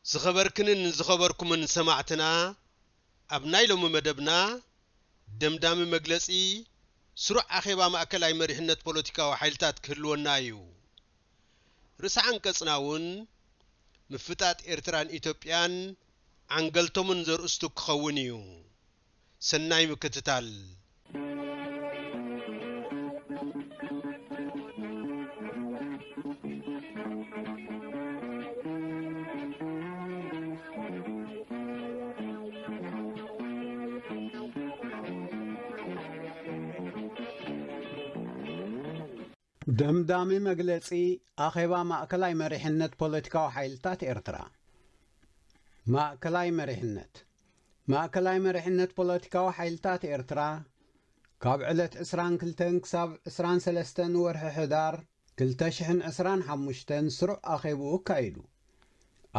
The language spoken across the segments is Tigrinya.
ዝኸበርክንን ዝኸበርኩምን ሰማዕትና ኣብናይ ሎሚ መደብና ደምዳሚ መግለጺ ስሩዕ ኣኼባ ማእከላይ መሪሕነት ፖለቲካዊ ሓይልታት ክህልወና እዩ። ርእሰ አንቀጽና እውን ምፍጣጥ ኤርትራን ኢትዮጵያን አንገልቶምን ዘርእስቱ ክኸውን እዩ። ሰናይ ምክትታል። ደምዳሚ መግለጺ ኣኼባ ማእከላይ መሪሕነት ፖለቲካዊ ሓይልታት ኤርትራ። ማእከላይ መሪሕነት ፖለቲካዊ ሓይልታት ኤርትራ ካብ ዕለት 22 ክሳብ 23 ወርሒ ሕዳር 2025 ስሩዕ ኣኼብኡ ኣካይዱ።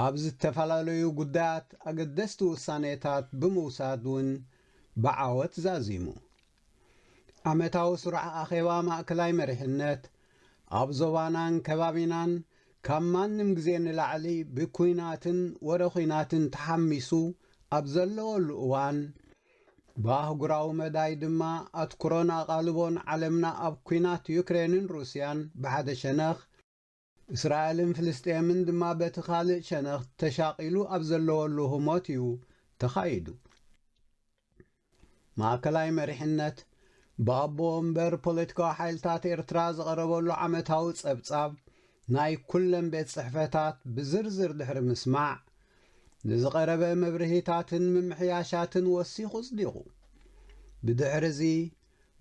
ኣብ ዝተፈላለዩ ጉዳያት ኣገደስቲ ውሳኔታት ብምውሳድ እውን ብዓወት ዛዚሙ። ዓመታዊ ስሩዕ ኣኼባ ማእከላይ መሪሕነት ኣብ ዞባናን ከባቢናን ካብ ማንም ግዜ ንላዕሊ ብኩናትን ወረኺናትን ተሓሚሱ ኣብ ዘለወሉ እዋን ብኣህጉራዊ መዳይ ድማ ኣትኩሮን ኣቓልቦን ዓለምና ኣብ ኩናት ዩክሬንን ሩስያን ብሓደ ሸነኽ እስራኤልን ፍልስጤምን ድማ በቲ ካልእ ሸነኽ ተሻቒሉ ኣብ ዘለወሉ ህሞት እዩ ተኻይዱ። ማእከላይ መሪሕነት ብኣቦ እምበር ፖለቲካዊ ሓይልታት ኤርትራ ዝቐረበሉ ዓመታዊ ጸብጻብ ናይ ኩለን ቤት ጽሕፈታት ብዝርዝር ድሕሪ ምስማዕ ንዝቐረበ መብርሂታትን ምምሕያሻትን ወሲኹ ጽዲቑ። ብድሕሪዚ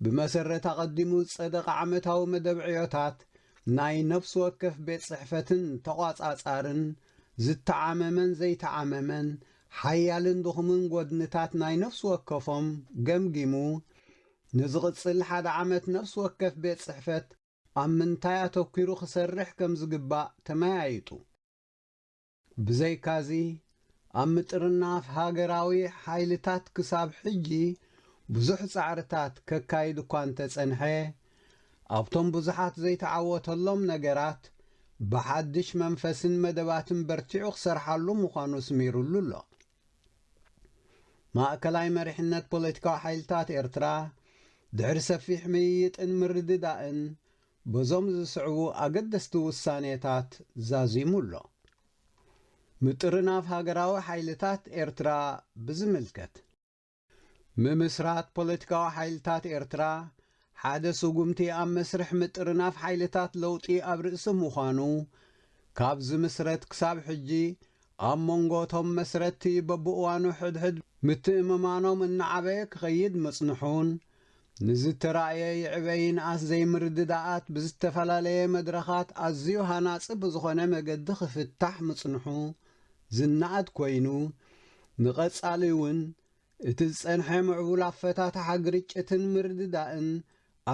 ብመሰረት ኣቐዲሙ ዝጸደቐ ዓመታዊ መደብ ዕዮታት ናይ ነፍሲ ወከፍ ቤት ጽሕፈትን ተቋጻጻርን ዝተዓመመን ዘይተዓመመን ሓያልን ድኹምን ጐድንታት ናይ ነፍሲ ወከፎም ገምጊሙ ንዝቕጽል ሓደ ዓመት ነፍሲ ወከፍ ቤት ጽሕፈት ኣብ ምንታይ ኣተኲሩ ክሰርሕ ከም ዝግባእ ተመያይጡ። ብዘይካዚ ኣብ ምጥርናፍ ሃገራዊ ሓይልታት ክሳብ ሕጂ ብዙሕ ጻዕርታት ከካይድ እኳ እንተጸንሐ ኣብቶም ብዙሓት ዘይተዓወተሎም ነገራት ብሓድሽ መንፈስን መደባትን በርቲዑ ክሰርሓሉ ምዃኑ ስሚሩሉ ኣሎ። ማእከላይ መሪሕነት ፖለቲካዊ ሓይልታት ኤርትራ ድሕሪ ሰፊሕ ምይይጥን ምርድዳእን በዞም ዝስዕቡ ኣገደስቲ ውሳኔታት ዛዚሙ ኣሎ። ምጥርናፍ ሃገራዊ ሓይልታት ኤርትራ ብዝምልከት ምምስራት ፖለቲካዊ ሓይልታት ኤርትራ ሓደ ስጉምቲ ኣብ መስርሕ ምጥርናፍ ሓይልታት ለውጢ ኣብ ርእሲ ምዃኑ ካብ ዝምስረት ክሳብ ሕጂ ኣብ መንጎቶም መስረቲ በብእዋኑ ሕድሕድ ምትእምማኖም እናዓበየ ክኸይድ መጽንሑን ንዝተረእየ ይዕበይን ኣስ ዘይምርድዳኣት ብዝተፈላለየ መድረኻት ኣዝዩ ሃናፂ ብዝኾነ መገዲ ክፍታሕ ምጽንሑ ዝናኣድ ኮይኑ ንቐጻሊ እውን እቲ ዝጸንሐ ምዕቡል ኣፈታታሕ ግርጭትን ምርድዳእን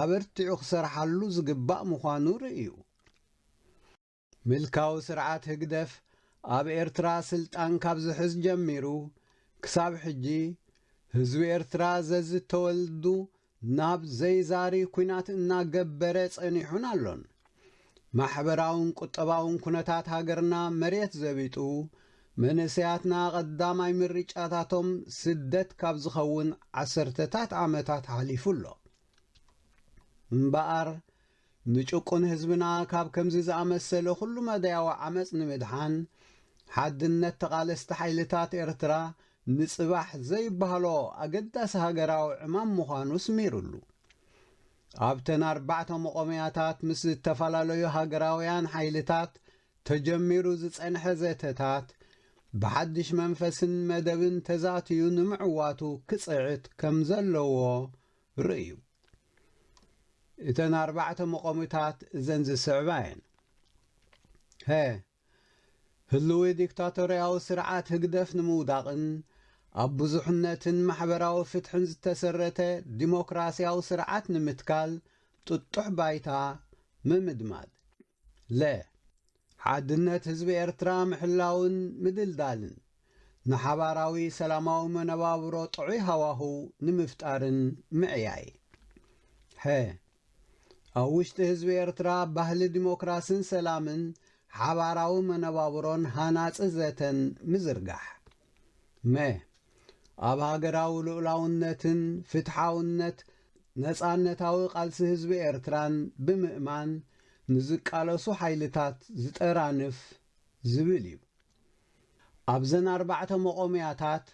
ኣበርቲዑ ክሰርሓሉ ዝግባእ ምዃኑ ርእዩ። ምልካዊ ስርዓት ህግደፍ ኣብ ኤርትራ ስልጣን ካብ ዝሕዝ ጀሚሩ ክሳብ ሕጂ ህዝቢ ኤርትራ ዘዝተወልዱ ናብ ዘይዛሪ ኩናት እናገበረ ጸኒሑን ኣሎን። ማሕበራውን ቁጠባውን ኩነታት ሃገርና መሬት ዘቢጡ መንእሰያትና ቀዳማይ ምርጫታቶም ስደት ካብ ዝኸውን ዓሰርተታት ዓመታት ሓሊፉ ኣሎ። እምበኣር ንጭቁን ህዝብና ካብ ከምዚ ዝኣመሰለ ኩሉ መዳያዊ ዓመፅ ንምድሓን ሓድነት ተቓለስቲ ሓይልታት ኤርትራ ንጽባሕ ዘይበሃሎ ኣገዳሲ ሃገራዊ ዕማም ምዃኑ ስሚሩሉ። ኣብተን 4 መቆምያታት ምስ ዝተፈላለዩ ሃገራውያን ሓይልታት ተጀሚሩ ዝጸንሐ ዘተታት ብሓድሽ መንፈስን መደብን ተዛትዩ ንምዕዋቱ ክጽዕት ከም ዘለዎ ርእዩ። እተን 4 መቆሚታት እዘን ዝስዕባ እየን። ህልዊ ዲክታቶርያዊ ስርዓት ህግደፍ ንምውዳቕን ኣብ ብዙሕነትን ማሕበራዊ ፍትሕን ዝተሰረተ ዲሞክራሲያዊ ስርዓት ንምትካል ጥጡሕ ባይታ ምምድማድ ሓድነት ህዝቢ ኤርትራ ምሕላውን ምድልዳልን ንሓባራዊ ሰላማዊ መነባብሮ ጥዑይ ሃዋህው ንምፍጣርን ምዕያይ ኣብ ውሽጢ ህዝቢ ኤርትራ ባህሊ ዲሞክራስን ሰላምን ሓባራዊ መነባብሮን ሃናፅ ዘተን ምዝርጋሕ ኣብ ሃገራዊ ልኡላውነትን ፍትሓውነት ነፃነታዊ ቃልሲ ህዝቢ ኤርትራን ብምእማን ንዝቃለሱ ሓይልታት ዝጠራንፍ ዝብል እዩ ኣብዘን 4 መቆምያታት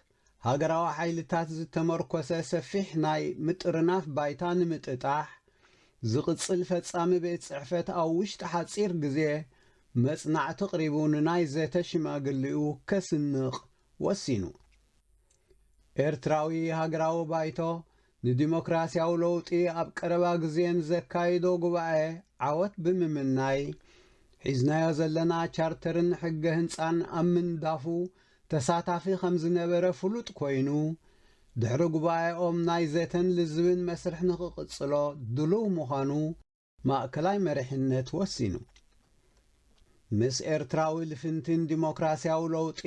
ሃገራዊ ሓይልታት ዝተመርኮሰ ሰፊሕ ናይ ምጥርናፍ ባይታ ንምጥጣሕ ዝቕፅል ፈጻሚ ቤት ጽሕፈት ኣብ ውሽጢ ሓጺር ግዜ መጽናዕቲ ቅሪቡ ንናይ ዘተ ሽማግሊኡ ከስንቕ ወሲኑ ኤርትራዊ ሃገራዊ ባይቶ ንዲሞክራስያዊ ለውጢ ኣብ ቀረባ ግዜን ዘካይዶ ጉባኤ ዓወት ብምምናይ ሒዝናዮ ዘለና ቻርተርን ሕገ ህንፃን ኣብ ምንዳፉ ተሳታፊ ከም ዝነበረ ፍሉጥ ኮይኑ ድሕሪ ጉባኤኦም ናይ ዘተን ልዝብን መስርሕ ንኽቕጽሎ ድሉው ምዃኑ ማእከላይ መሪሕነት ወሲኑ ምስ ኤርትራዊ ልፍንትን ዲሞክራስያዊ ለውጢ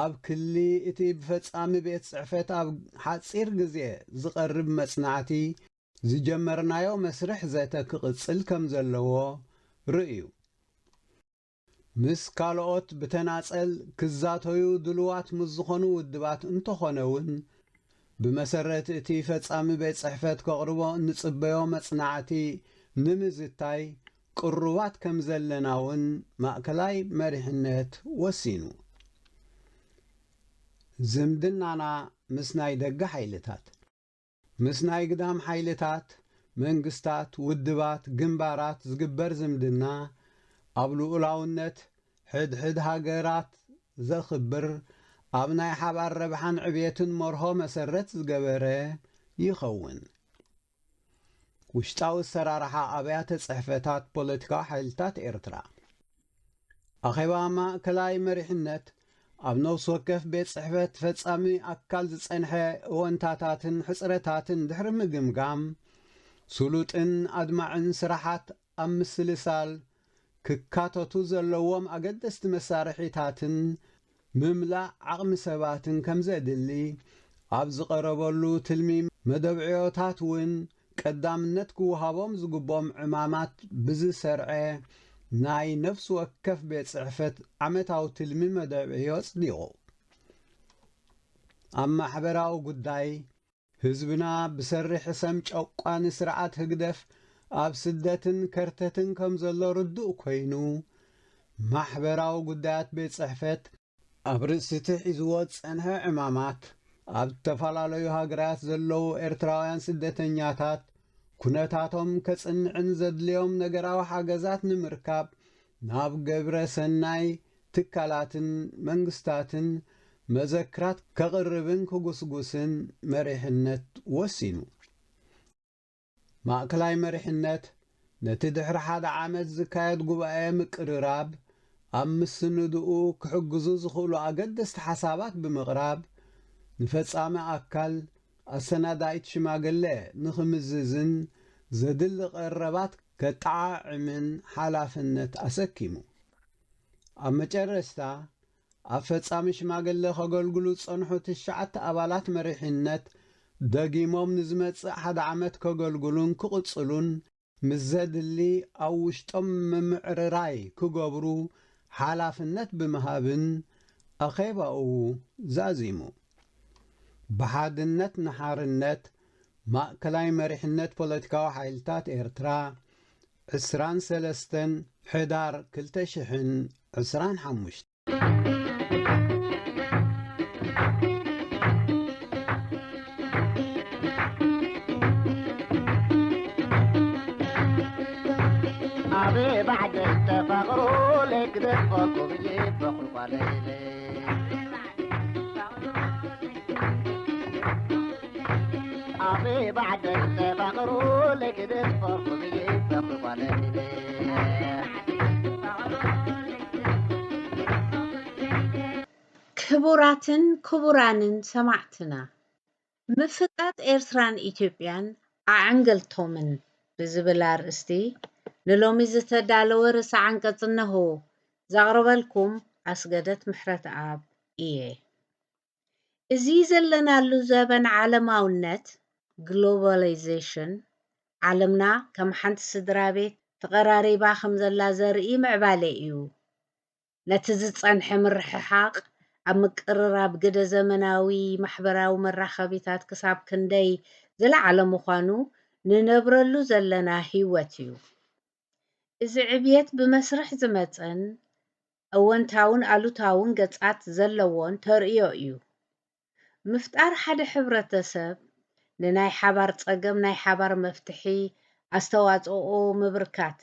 ኣብ ክሊ እቲ ብፈጻሚ ቤት ጽሕፈት ኣብ ሓጺር ግዜ ዝቐርብ መጽናዕቲ ዝጀመርናዮ መስርሕ ዘተ ክቕጽል ከም ዘለዎ ርእዩ ምስ ካልኦት ብተናጸል ክዛተዩ ድልዋት ምስ ዝኾኑ ውድባት እንተኾነ እውን ብመሰረት እቲ ፈጻሚ ቤት ጽሕፈት ከቕርቦ እንጽበዮ መጽናዕቲ ንምዝታይ ቅሩባት ከም ዘለና እውን ማእከላይ መሪሕነት ወሲኑ ዝምድናና ምስ ናይ ደገ ሓይልታት ምስ ናይ ግዳም ሓይልታት መንግስታት ውድባት ግንባራት ዝግበር ዝምድና ኣብ ልኡላውነት ሕድሕድ ሃገራት ዘኽብር ኣብ ናይ ሓባር ረብሓን ዕብየትን መርሆ መሰረት ዝገበረ ይኸውን ውሽጣዊ ኣሰራርሓ ኣብያተ ጽሕፈታት ፖለቲካዊ ሓይልታት ኤርትራ ኣኼባ ማእከላይ መሪሕነት ኣብ ነፍሲ ወከፍ ቤት ጽሕፈት ፈጻሚ ኣካል ዝጸንሐ እወንታታትን ሕፅረታትን ድሕሪ ምግምጋም ስሉጥን ኣድማዕን ስራሓት ኣብ ምስልሳል ክካተቱ ዘለዎም ኣገደስቲ መሳርሒታትን ምምላእ ዓቕሚ ሰባትን ከም ዘድሊ ኣብ ዝቐረበሉ ትልሚ መደብዕዮታት እውን ቀዳምነት ክወሃቦም ዝግቦም ዕማማት ብዝሰርዐ ናይ ነፍሲ ወከፍ ቤት ጽሕፈት ዓመታዊ ትልሚ መደብዕዮ ጽዲቑ ኣብ ማሕበራዊ ጉዳይ ህዝብና ብሰርሕ ሰም ጨቋኒ ስርዓት ህግደፍ ኣብ ስደትን ከርተትን ከም ዘሎ ርዱእ ኮይኑ ማሕበራዊ ጉዳያት ቤት ጽሕፈት ኣብ ርእሲ እቲ ሒዝዎ ዝጸንሐ ዕማማት ኣብ ዝተፈላለዩ ሃገራት ዘለዉ ኤርትራውያን ስደተኛታት ኩነታቶም ከጽንዕን ዘድልዮም ነገራዊ ሓገዛት ንምርካብ ናብ ገብረ ሰናይ ትካላትን መንግስታትን መዘክራት ከቕርብን ክጉስጉስን መሪሕነት ወሲኑ ማእከላይ መሪሕነት ነቲ ድሕሪ 1 ዓመት ዝካየድ ጉባኤ ምቅርራብ ኣብ ምስንድኡ ክሕግዙ ዝኽእሉ ኣገደስቲ ሓሳባት ብምቕራብ ንፈጻሚ ኣካል ኣሰናዳኢት ሽማግለ ንኽምዝዝን ዘድሊ ቀረባት ከጠዓዕምን ሓላፍነት ኣሰኪሙ ኣብ መጨረስታ ኣብ ፈጻሚ ሽማግለ ከገልግሉ ዝጸንሑ 9 ኣባላት መሪሕነት ደጊሞም ንዝመጽእ 1 ዓመት ከገልግሉን ክቕጽሉን ምስ ዘድሊ ኣብ ውሽጦም ምምዕርራይ ክገብሩ ሓላፍነት ብምሃብን ኣኼባኡ ዛዚሙ ብሓድነት ንሓርነት ማእከላይ መሪሕነት ፖለቲካዊ ሓይልታት ኤርትራ 23 ሕዳር 2025 أبي بعد التفقروا لك دفقوا بجيب بخلق عليلي أبي بعد التفقروا لك دفقوا بجيب بخلق عليلي ክቡራትን ክቡራንን ሰማዕትና ምፍቃት ኤርትራን ኢትዮጵያን ኣዕንገልቶምን ብዝብል ኣርእስቲ ንሎሚ ዝተዳለወ ርእሰ አንቀጽ እነሆ ዘቕርበልኩም ኣስገደት ምሕረት ኣብ እየ እዚ ዘለናሉ ዘበን ዓለማውነት ግሎባላይዜሽን ዓለምና ከም ሓንቲ ስድራ ቤት ተቀራሪባ ከም ዘላ ዘርኢ ምዕባለ እዩ ነቲ ዝጸንሐ ምርሕሓቕ ኣብ ምቅርራብ ግደ ዘመናዊ ማሕበራዊ መራኸቢታት ክሳብ ክንደይ ዝለዓለ ምዃኑ ንነብረሉ ዘለና ህይወት እዩ። እዚ ዕብየት ብመስርሕ ዝመፀን እወንታውን ኣሉታውን ገጻት ዘለዎን ተርእዮ እዩ። ምፍጣር ሓደ ሕብረተሰብ ንናይ ሓባር ጸገም ናይ ሓባር መፍትሒ ኣስተዋጽኦ ምብርካት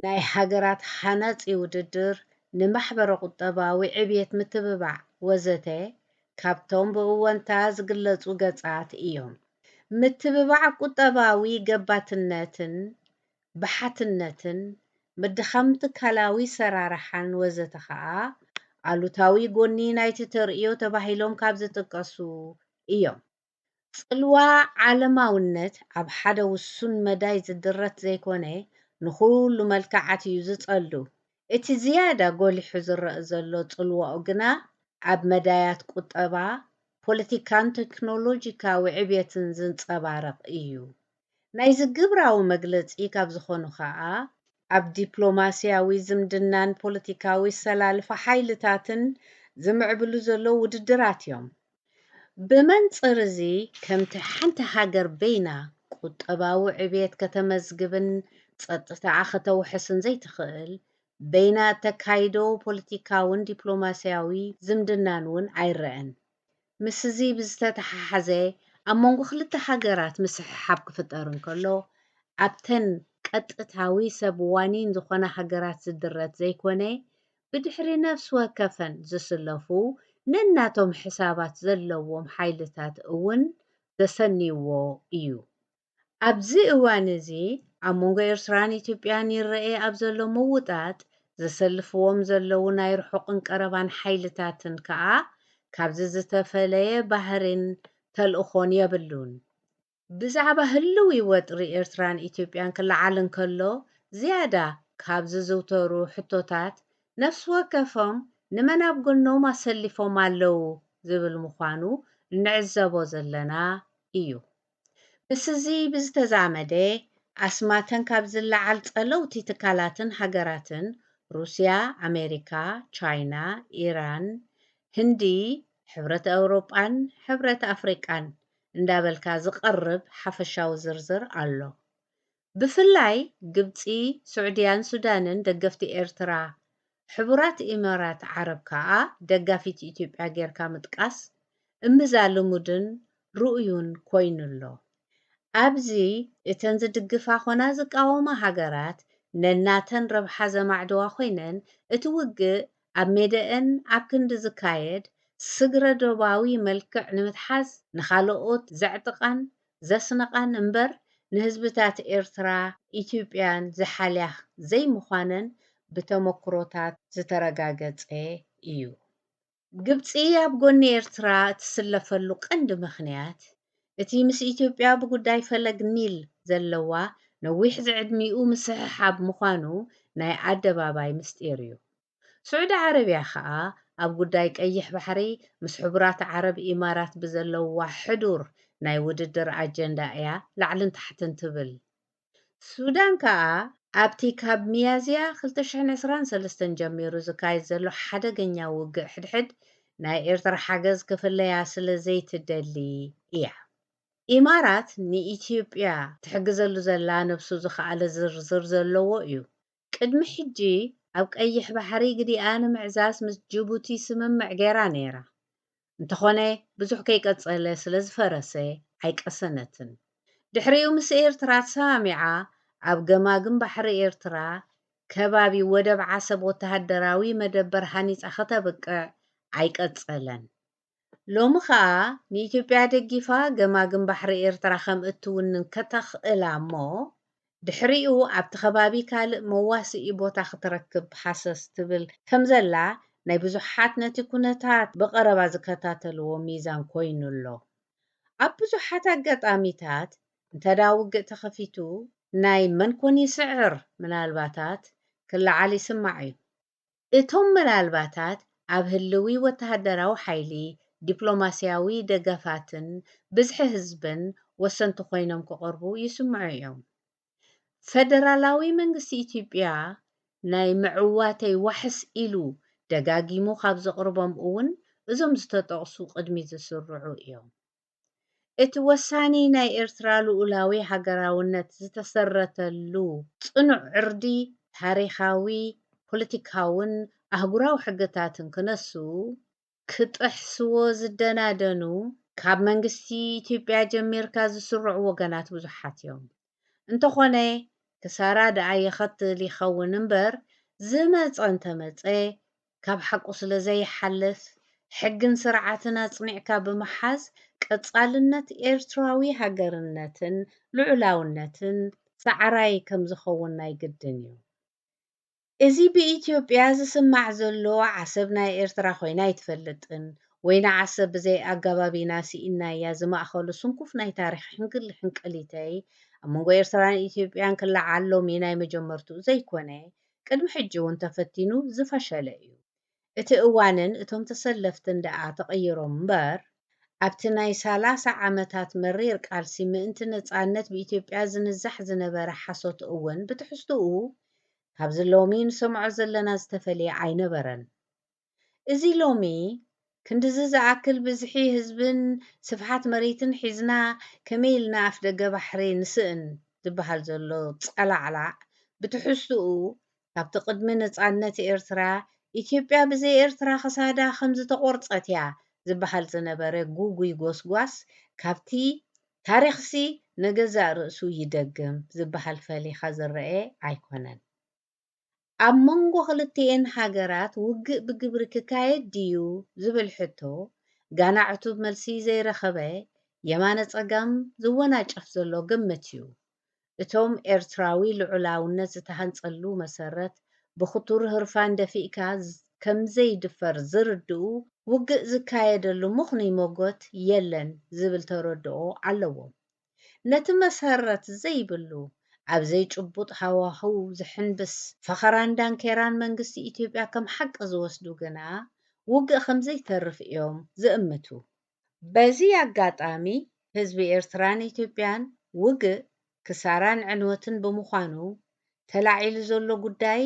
ናይ ሃገራት ሓናፂ ውድድር ንማሕበረ ቁጠባዊ ዕብየት ምትብባዕ ወዘተ ካብቶም ብእወንታ ዝግለጹ ገጻት እዮም። ምትብባዕ ቁጠባዊ ገባትነትን ባሓትነትን ምድኻም ትካላዊ ሰራርሓን ወዘተ ከዓ ኣሉታዊ ጎኒ ናይቲ ተርእዮ ተባሂሎም ካብ ዝጥቀሱ እዮም። ጽልዋ ዓለማውነት ኣብ ሓደ ውሱን መዳይ ዝድረት ዘይኮነ ንኹሉ መልክዓት እዩ ዝጸሉ። እቲ ዝያዳ ጎሊሑ ዝረአ ዘሎ ጽልዋኡ ግና ኣብ መዳያት ቁጠባ ፖለቲካን ቴክኖሎጂካዊ ዕብየትን ዝንጸባረቕ እዩ። ናይ ዝግብራዊ መግለጺ ካብ ዝኾኑ ከዓ ኣብ ዲፕሎማስያዊ ዝምድናን ፖለቲካዊ ሰላልፋ ሓይልታትን ዝምዕብሉ ዘለዉ ውድድራት እዮም። ብመንጽር እዚ ከምቲ ሓንቲ ሃገር በይና ቁጠባዊ ዕብየት ከተመዝግብን ጸጥታኣ ከተውሕስን ዘይትኽእል በይና ተካይዶ ፖለቲካውን ዲፕሎማስያዊ ዝምድናን እውን ኣይረአን። ምስ እዚ ብዝተተሓሓዘ ኣብ መንጎ ክልተ ሃገራት ምስሕሓብ ክፍጠር እንከሎ ኣብተን ቀጥታዊ ሰብ ዋኒን ዝኾነ ሃገራት ዝድረት ዘይኮነ ብድሕሪ ነፍሲ ወከፈን ዝስለፉ ነናቶም ሕሳባት ዘለዎም ሓይልታት እውን ዘሰንይዎ እዩ። ኣብዚ እዋን እዚ ኣብ መንጎ ኤርትራን ኢትዮጵያን ይረአ ኣብ ዘሎ ምውጣጥ ዘሰልፍዎም ዘለው ናይ ርሑቕን ቀረባን ሓይልታትን ከዓ ካብዚ ዝተፈለየ ባህርን ተልእኾን የብሉን። ብዛዕባ ህልው ወጥሪ ኤርትራን ኢትዮጵያን ክለዓል እንከሎ ዝያዳ ካብ ዝዝውተሩ ሕቶታት ነፍሲ ወከፎም ንመን ኣብ ጎኖም ኣሰሊፎም ኣለው ዝብል ምዃኑ እንዕዘቦ ዘለና እዩ። ምስ እዚ ብዝተዛመደ ኣስማተን ካብ ዝለዓል ጸለውቲ ትካላትን ሃገራትን ሩስያ፣ ኣሜሪካ፣ ቻይና፣ ኢራን፣ ህንዲ፣ ሕብረት ኣውሮጳን ሕብረት ኣፍሪቃን እንዳበልካ ዝቐርብ ሓፈሻዊ ዝርዝር ኣሎ። ብፍላይ ግብፂ፣ ስዑድያን ሱዳንን ደገፍቲ ኤርትራ፣ ሕቡራት ኢማራት ዓረብ ከዓ ደጋፊት ኢትዮጵያ ጌርካ ምጥቃስ እምዛ ልሙድን ርኡዩን ኮይኑሎ። ኣብዚ እተን ዝድግፋ ኾና ዝቃወማ ሃገራት ነናተን ረብሓ ዘማዕድዋ ኮይነን እቲ ውግእ ኣብ ሜደአን ኣብ ክንዲ ዝካየድ ስግረ ዶባዊ መልክዕ ንምትሓዝ ንኻልኦት ዘዕጥቓን ዘስንቓን እምበር ንህዝብታት ኤርትራ ኢትዮጵያን ዝሓልያ ዘይምዃነን ብተመክሮታት ዝተረጋገፀ እዩ። ግብፂ ኣብ ጎኒ ኤርትራ እትስለፈሉ ቀንዲ ምኽንያት እቲ ምስ ኢትዮጵያ ብጉዳይ ፈለግ ኒል ዘለዋ ነዊሕ ዝዕድሚኡ ምስሕሓብ ምዃኑ ናይ ኣደባባይ ምስጢር እዩ። ስዑድ ዓረብያ ከዓ ኣብ ጉዳይ ቀይሕ ባሕሪ ምስ ሕቡራት ዓረብ ኢማራት ብዘለዋ ሕዱር ናይ ውድድር ኣጀንዳ እያ ላዕልን ታሕትን ትብል። ሱዳን ከዓ ኣብቲ ካብ ሚያዝያ 2023 ጀሚሩ ዝካየድ ዘሎ ሓደገኛ ውግእ ሕድሕድ ናይ ኤርትራ ሓገዝ ክፍለያ ስለ ዘይትደሊ እያ። ኢማራት ንኢትዮጵያ ትሕግዘሉ ዘላ ነብሱ ዝኸኣለ ዝርዝር ዘለዎ እዩ። ቅድሚ ሕጂ ኣብ ቀይሕ ባሕሪ ግዲኣ ንምዕዛዝ ምስ ጅቡቲ ስምምዕ ገይራ ነይራ። እንተኾነ ብዙሕ ከይቀጸለ ስለ ዝፈረሰ ኣይቀሰነትን። ድሕሪኡ ምስ ኤርትራ ተሰማሚዓ ኣብ ገማግም ባሕሪ ኤርትራ ከባቢ ወደብ ዓሰብ ወተሃደራዊ መደበር ሃኒፃ ከተብቅዕ ኣይቀጸለን። ሎሚ ከዓ ንኢትዮጵያ ደጊፋ ገማግም ባሕሪ ኤርትራ ከም እትውንን ከተኽእላ እሞ ድሕሪኡ ኣብቲ ከባቢ ካልእ መዋስኢ ቦታ ክትረክብ ሓሰስ ትብል ከም ዘላ ናይ ብዙሓት ነቲ ኩነታት ብቐረባ ዝከታተልዎ ሚዛን ኮይኑሎ። ኣብ ብዙሓት ኣጋጣሚታት እንተዳ ውግእ ተኸፊቱ ናይ መንኮኒ ስዕር ምናልባታት ክለዓል ይስማዕ እዩ። እቶም ምናልባታት ኣብ ህልዊ ወተሃደራዊ ሓይሊ ዲፕሎማስያዊ ደገፋትን ብዝሒ ህዝብን ወሰንቲ ኮይኖም ክቐርቡ ይስምዑ እዮም። ፌደራላዊ መንግስቲ ኢትዮጵያ ናይ ምዕዋተይ ዋሕስ ኢሉ ደጋጊሙ ካብ ዘቕርቦም እውን እዞም ዝተጠቕሱ ቅድሚት ዝስርዑ እዮም። እቲ ወሳኒ ናይ ኤርትራ ልኡላዊ ሃገራውነት ዝተሰረተሉ ጽኑዕ ዕርዲ ታሪኻዊ ፖለቲካውን ኣህጉራዊ ሕግታትን ክነሱ ክጥሕስዎ ዝደናደኑ ካብ መንግስቲ ኢትዮጵያ ጀሚርካ ዝስርዑ ወገናት ብዙሓት እዮም። እንተኾነ ክሳራ ደኣ ይኸትል ይኸውን እምበር ዝመፀ እንተመፀ ካብ ሓቁ ስለ ዘይሓልፍ ሕግን ስርዓትን ኣጽኒዕካ ብምሓዝ ቀጻልነት ኤርትራዊ ሃገርነትን ልዑላውነትን ጻዕራይ ከም ዝኸውን ናይ ግድን እዩ። እዚ ብኢትዮጵያ ዝስማዕ ዘሎ ዓሰብ ናይ ኤርትራ ኮይና ኣይትፈልጥን ወይ ንዓሰብ ብዘይ ኣገባቢና ሲኢናያ ዝማእኸሉ ስንኩፍ ናይ ታሪክ ሕንቅሊተይ ኣብ መንጎ ኤርትራን ኢትዮጵያን ክለዓሎም ናይ መጀመርቱ ዘይኮነ ቅድሚ ሕጂ እውን ተፈቲኑ ዝፈሸለ እዩ። እቲ እዋንን እቶም ተሰለፍትን ደኣ ተቐይሮም እምበር ኣብቲ ናይ 30 ዓመታት መሪር ቃልሲ ምእንቲ ነፃነት ብኢትዮጵያ ዝንዛሕ ዝነበረ ሓሶት እውን ብትሕዝትኡ ካብዚ ሎሚ ንሰምዖ ዘለና ዝተፈልየ ኣይነበረን። እዚ ሎሚ ክንዲዚ ዝኣክል ብዝሒ ህዝብን ስፍሓት መሬትን ሒዝና ከመይ ኢልና ኣፍ ደገ ባሕሪ ንስእን ዝበሃል ዘሎ ጸላዕላዕ ብትሕዝትኡ ካብቲ ቅድሚ ነፃነት ኤርትራ ኢትዮጵያ ብዘይ ኤርትራ ክሳዳ ከም ዝተቆርፀት እያ ዝበሃል ዝነበረ ጉጉይ ጎስጓስ ካብቲ ታሪክሲ ንገዛእ ርእሱ ይደግም ዝበሃል ፈሊኻ ዝረአ ኣይኮነን። ኣብ መንጎ ክልቲአን ሃገራት ውግእ ብግብሪ ክካየድ ድዩ ዝብል ሕቶ ጋናዕቱ መልሲ ዘይረኸበ የማነ ፀጋም ዝወናጨፍ ዘሎ ግምት እዩ። እቶም ኤርትራዊ ልዑላውነት ዝተሃንጸሉ መሰረት ብኽቱር ህርፋን ደፊእካ ከምዘይድፈር ዝርድኡ ውግእ ዝካየደሉ ምኽንይ ሞጎት የለን ዝብል ተረድኦ ኣለዎም። ነቲ መሰረት ዘይብሉ ኣብ ዘይጭቡጥ ሃዋህው ዝሕንብስ ፈኸራን ዳንኬራን መንግስቲ ኢትዮጵያ ከም ሓቂ ዝወስዱ ግና ውግእ ከምዘይተርፍ እዮም ዝእምቱ። በዚ ኣጋጣሚ ህዝቢ ኤርትራን ኢትዮጵያን ውግእ ክሳራን ዕንወትን ብምዃኑ ተላዒሉ ዘሎ ጉዳይ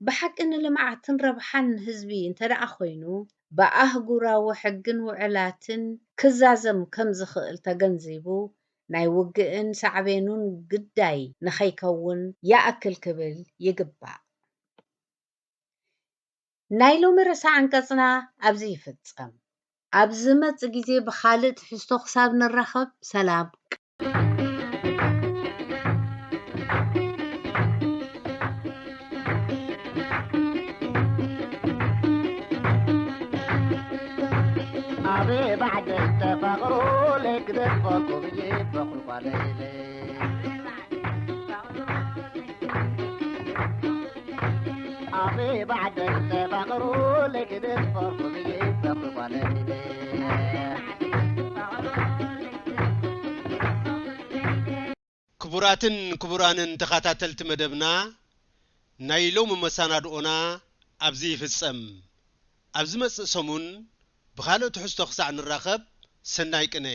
ብሓቂ ንልምዓትን ረብሓን ህዝቢ እንተደኣ ኮይኑ ብኣህጉራዊ ሕግን ውዕላትን ክዛዘም ከም ዝኽእል ተገንዚቡ ናይ ውግእን ሳዕቤኑን ግዳይ ንኸይከውን ያእክል ክብል ይግባእ። ናይ ሎሚ ርእሰ አንቀጽና ኣብዚ ይፍጸም። ኣብ ዝመጽእ ግዜ ብኻልእ ትሕዝቶ ክሳብ ንራኸብ ሰላም። أبي بعد التفغروا لك دفقوا بيبقوا قليلي أبي بعد التفغروا لك دفقوا بيبقوا قليلي ክቡራትን ክቡራንን ተኸታተልቲ መደብና ናይ ሎሚ መሰናድኦና ኣብዚ ይፍጸም። ኣብዚ መጽእ ሰሙን ብኻልእ ትሕዝቶ ክሳዕ ንራኸብ ሰናይ ቅነ